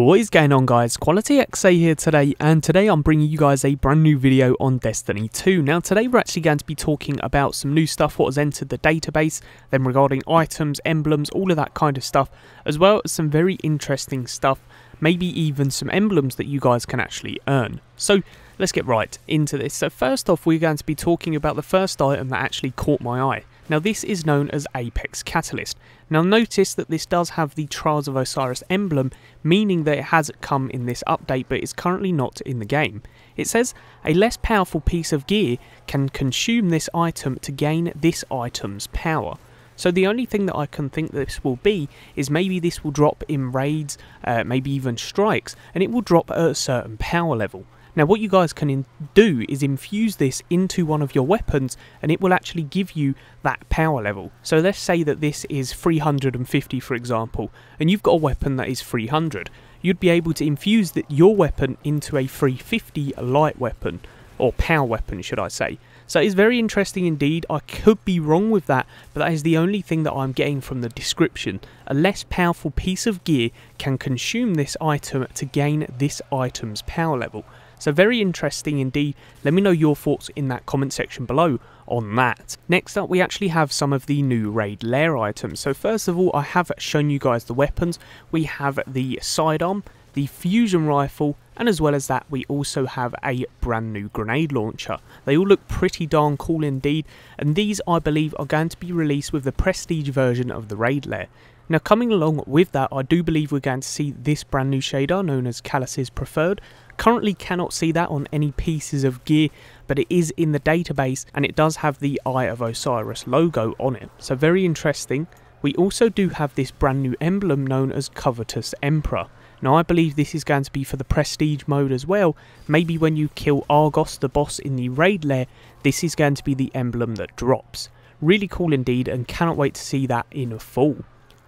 What is going on, guys? Quality XA here today, and today I'm bringing you guys a brand new video on Destiny 2. Now today we're actually going to be talking about some new stuff, what has entered the database, then regarding items, emblems, all of that kind of stuff, as well as some very interesting stuff, maybe even some emblems that you guys can actually earn. So let's get right into this. So first off, we're going to be talking about the first item that actually caught my eye. Now this is known as Apex Catalyst. Now notice that this does have the Trials of Osiris emblem, meaning that it has come in this update but is currently not in the game. It says a less powerful piece of gear can consume this item to gain this item's power. So the only thing that I can think this will be is maybe this will drop in raids, maybe even strikes, and it will drop at a certain power level. Now what you guys can do is infuse this into one of your weapons and it will actually give you that power level. So let's say that this is 350 for example, and you've got a weapon that is 300. You'd be able to infuse your weapon into a 350 light weapon, or power weapon should I say. So it's very interesting indeed. I could be wrong with that, but that is the only thing that I'm getting from the description. A less powerful piece of gear can consume this item to gain this item's power level. So very interesting indeed. Let me know your thoughts in that comment section below on that. Next up, we actually have some of the new raid Lair items. So first of all, I have shown you guys the weapons. We have the sidearm, the fusion rifle, and as well as that we also have a brand new grenade launcher. They all look pretty darn cool indeed, and these I believe are going to be released with the prestige version of the raid Lair. Now coming along with that, I do believe we're going to see this brand new shader known as Callus's Preferred. Currently cannot see that on any pieces of gear, but it is in the database and it does have the Eye of Osiris logo on it. So very interesting. We also do have this brand new emblem known as Covetous Emperor. Now I believe this is going to be for the prestige mode as well. Maybe when you kill Argos, the boss in the raid Lair, this is going to be the emblem that drops. Really cool indeed, and cannot wait to see that in full.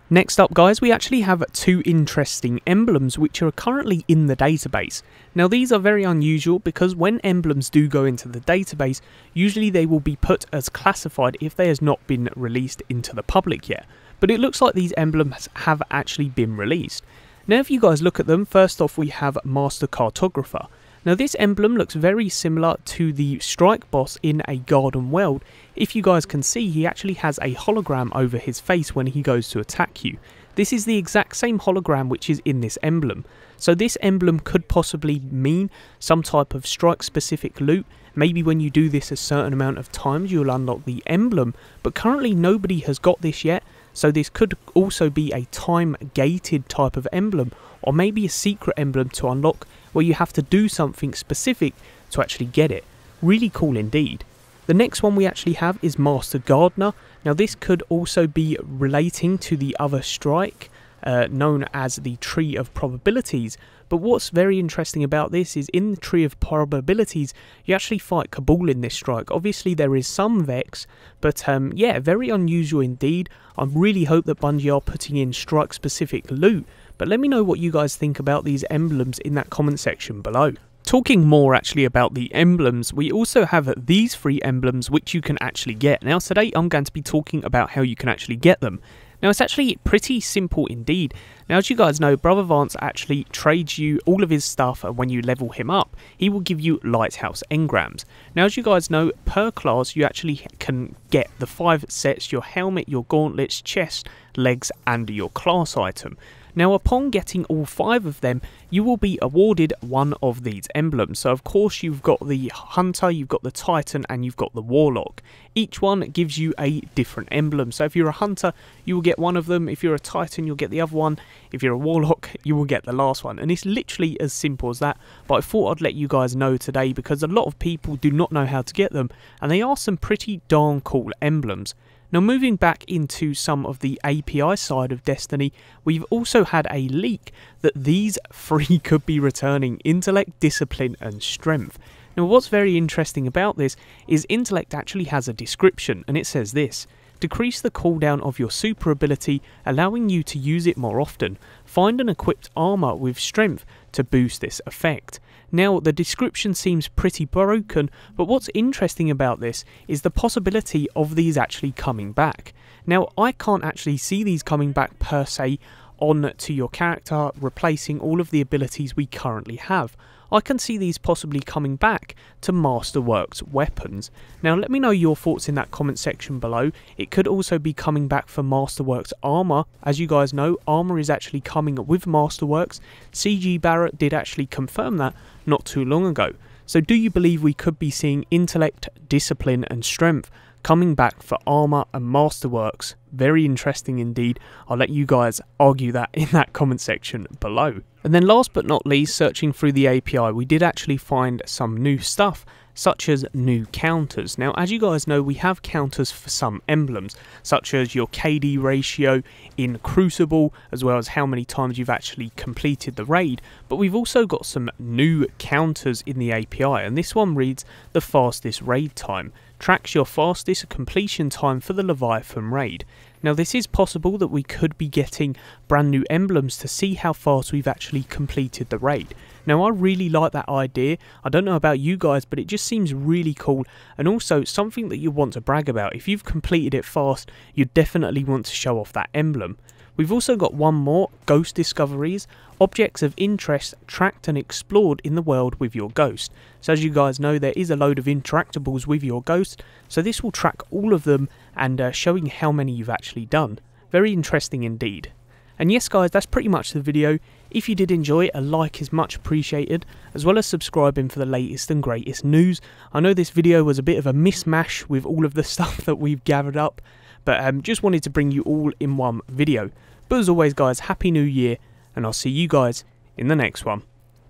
Next up, guys, we actually have two interesting emblems which are currently in the database. Now these are very unusual because when emblems do go into the database, usually they will be put as classified if they has not been released into the public yet. But it looks like these emblems have actually been released. Now if you guys look at them, first off we have Master Cartographer. Now this emblem looks very similar to the strike boss in a Garden World. If you guys can see, he actually has a hologram over his face when he goes to attack you. This is the exact same hologram which is in this emblem. So this emblem could possibly mean some type of strike specific loot. Maybe when you do this a certain amount of times you'll unlock the emblem, but currently nobody has got this yet. So this could also be a time gated type of emblem, or maybe a secret emblem to unlock where you have to do something specific to actually get it. Really cool indeed. The next one we actually have is Master Gardener. Now this could also be relating to the other strike known as the Tree of Probabilities. But what's very interesting about this is in the Tree of Probabilities you actually fight Cabal in this strike. Obviously there is some Vex, but yeah, very unusual indeed. I really hope that Bungie are putting in strike specific loot. But let me know what you guys think about these emblems in that comment section below. Talking more actually about the emblems, we also have these three emblems which you can actually get. Now today I'm going to be talking about how you can actually get them. Now it's actually pretty simple indeed. Now as you guys know, Brother Vance actually trades you all of his stuff, and when you level him up, he will give you Lighthouse Engrams. Now as you guys know, per class you actually can get the 5 sets, your helmet, your gauntlets, chest, legs and your class item. Now upon getting all 5 of them, you will be awarded one of these emblems. So of course you've got the Hunter, you've got the Titan and you've got the Warlock. Each one gives you a different emblem. So if you're a Hunter, you will get one of them. If you're a Titan, you'll get the other one. If you're a Warlock, you will get the last one. And it's literally as simple as that. But I thought I'd let you guys know today because a lot of people do not know how to get them. And they are some pretty darn cool emblems. Now moving back into some of the API side of Destiny, we've also had a leak that these 3 could be returning: Intellect, Discipline and Strength. Now what's very interesting about this is Intellect actually has a description, and it says this: decrease the cooldown of your super ability, allowing you to use it more often. Find an equipped armor with Strength to boost this effect. Now the description seems pretty broken, but what's interesting about this is the possibility of these actually coming back. Now I can't actually see these coming back per se. on to your character, replacing all of the abilities we currently have. I can see these possibly coming back to Masterworks weapons. Now let me know your thoughts in that comment section below. It could also be coming back for Masterworks armor. As you guys know, armor is actually coming with Masterworks. CG Barrett did actually confirm that not too long ago. So do you believe we could be seeing intellect, discipline and strength coming back for armor and Masterworks? Very interesting indeed. I'll let you guys argue that in that comment section below. And then last but not least, searching through the API, we did actually find some new stuff, such as new counters. Now, as you guys know, we have counters for some emblems, such as your KD ratio in Crucible, as well as how many times you've actually completed the raid. But we've also got some new counters in the API, and this one reads the fastest raid time. Tracks your fastest completion time for the Leviathan raid. Now this is possible that we could be getting brand new emblems to see how fast we've actually completed the raid. Now I really like that idea. I don't know about you guys, but it just seems really cool, and also something that you want to brag about. If you've completed it fast, you definitely want to show off that emblem. We've also got one more, ghost discoveries, objects of interest tracked and explored in the world with your ghost. So as you guys know, there is a load of interactables with your ghost, so this will track all of them and showing how many you've actually done. Very interesting indeed. And yes guys, that's pretty much the video. If you did enjoy, a like is much appreciated, as well as subscribing for the latest and greatest news. I know this video was a bit of a mismatch with all of the stuff that we've gathered up, but just wanted to bring you all in one video. But as always guys, Happy New Year, and I'll see you guys in the next one.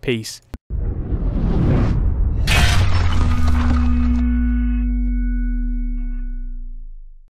Peace.